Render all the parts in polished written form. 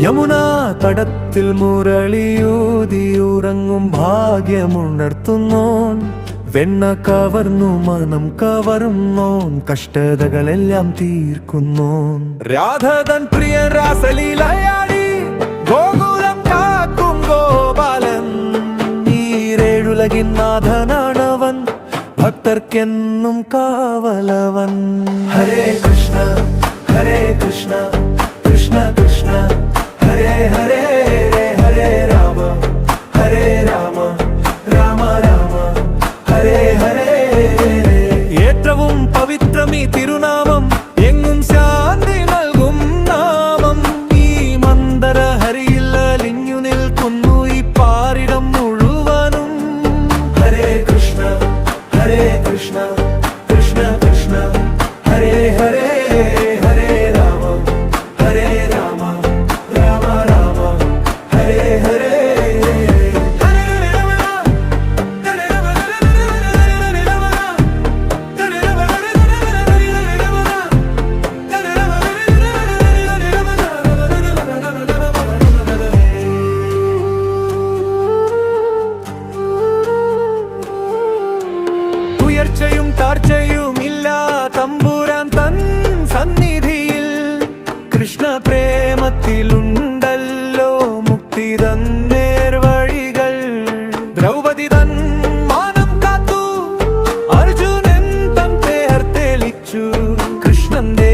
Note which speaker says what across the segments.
Speaker 1: യമുനാ തടത്തിൽ മുരളിയൂതി ഉറങ്ങും ഭാഗ്യമുണർത്തുന്നോൻ, വെണ്ണ കവർന്നു മനം കവർന്നോൻ, കഷ്ടതകളെല്ലാം തീർക്കുന്നോൻ. രാധതൻ പ്രിയ രാസലീലയാടി ഗോകുലം കാക്കും ഗോപാലൻ, ഈരേഴുലകിൻ നാഥനാണവൻ, ഭക്തർക്കെന്നും കാവലവൻ. ഹരേ കൃഷ്ണ ഹരേ കൃഷ്ണ കൃഷ്ണ കൃഷ്ണ ഹരേ ഹരേ ഹരേ രാമ ഹരേ രാമ രാമ രാമ ഹരേ ഹരേ. ഏറ്റവും പവിത്രമീ തിരുനാമം, എങ്ങും ശാന്തി നൽകും നാമം. ഈ മന്ദര ഹരിയിൽ അലിഞ്ഞു നിൽക്കുന്നു ഈ പാരിടം മുഴുവനും. ഹരേ കൃഷ്ണ ഹരേ കൃഷ്ണ കൃഷ്ണ കൃഷ്ണ ഹരേ ഹരേ ഹരേ രാമ ഹരേ രാമ രാമ രാമ ഹരേ ഹരേ. ഉയർച്ചയും താഴ്ചയും ഇല്ല തമ്പുരാൻ തൻ സന്നിധിയിൽ, കൃഷ്ണ പ്രേമത്തിലുണ്ടല്ലോ മുക്തി തൻ നേർവഴികൾ. ദ്രൗപദി തൻ മാനം കാത്തു, അർജുനൻ തൻ പേർ തെളിച്ചു, കൃഷ്ണന്റെ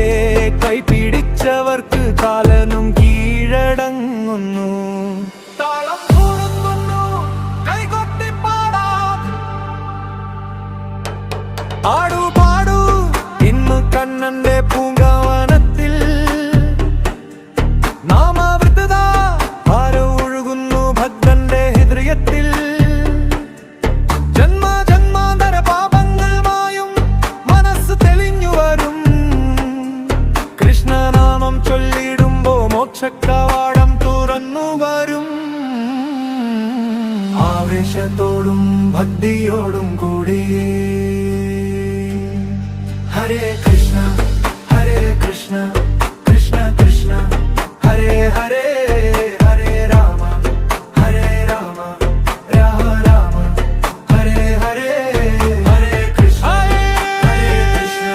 Speaker 1: കൈ പിടിച്ചവർക്ക് കാലനും കീഴടങ്ങുന്നു. താളം കൂടുന്നു കൈകൊട്ടി പാടാം, ആടു പാടു ഇന്ന് കണ്ണന്റെ പൂങ്കാവനത്തിൽ. നാമാവൃതത ആരോ ഒഴുകുന്നു ഭക്തന്റെ ഹൃദയത്തിൽ. ജന്മ ജന്മാന്തര പാപങ്ങൾ മായും മനസ്സ് തെളിഞ്ഞു വരും, കൃഷ്ണനാമം ചൊല്ലിടുമ്പോ മോക്ഷക്കവാടം തുറന്നു വരും. ആവേശത്തോടും ഭക്തിയോടും കൂടി ഹരേ കൃഷ്ണ ഹരേ കൃഷ്ണ കൃഷ്ണ കൃഷ്ണ ഹരേ ഹരേ ഹരേ രാമ ഹരേ രാമ രാമ രാമ ഹരേ ഹരേ ഹരേ കൃഷ്ണ ഹരേ കൃഷ്ണ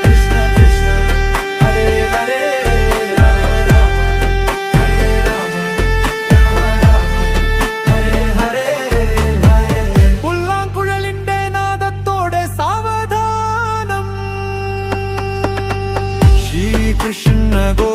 Speaker 1: കൃഷ്ണ കൃഷ്ണ ഹരേ ഹരേ രാമ രാമ ഹരേ രാമ രാമ രാമ ഹരേ ഹരേ. പുല്ലാങ്കുഴലിന്റെ നാദത്തോടെ സാവധാനം ശ്രീകൃഷ്ണ ഗോ